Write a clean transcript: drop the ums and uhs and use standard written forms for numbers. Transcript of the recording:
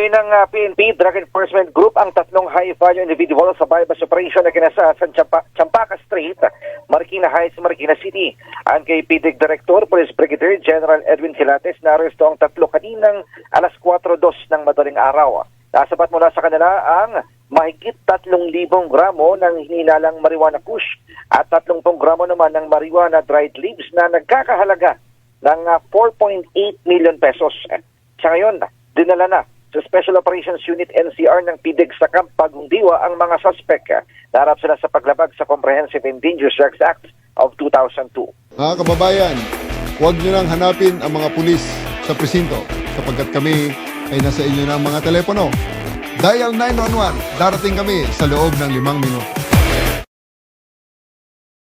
ng PNP Drug Enforcement Group ang tatlong high-value individuals sa bypass operation na kinasa sa Champaca Street, Marikina Heights, Marikina City. Ang kay PDG Director, Police Brigadier General Edwin Hilates, na-aresto ang tatlo kaninang alas 4:02 ng madaling araw. Nasabat mula sa kanila ang mahigit 3,000 gramo ng hinilalang marijuana kush at 30 gramo naman ng marijuana dried leaves na nagkakahalaga ng 4.8 million pesos. Sa ngayon, dinala na sa Special Operations Unit NCR ng PDG sa Camp Bagong Diwa ang mga suspect. Naharap sila sa paglabag sa Comprehensive and Dangerous Drugs Act of 2002. Mga kababayan, huwag nyo nang hanapin ang mga pulis sa presinto sapagkat kami ay nasa inyo ng mga telepono. Dial 911, darating kami sa loob ng 5 minuto.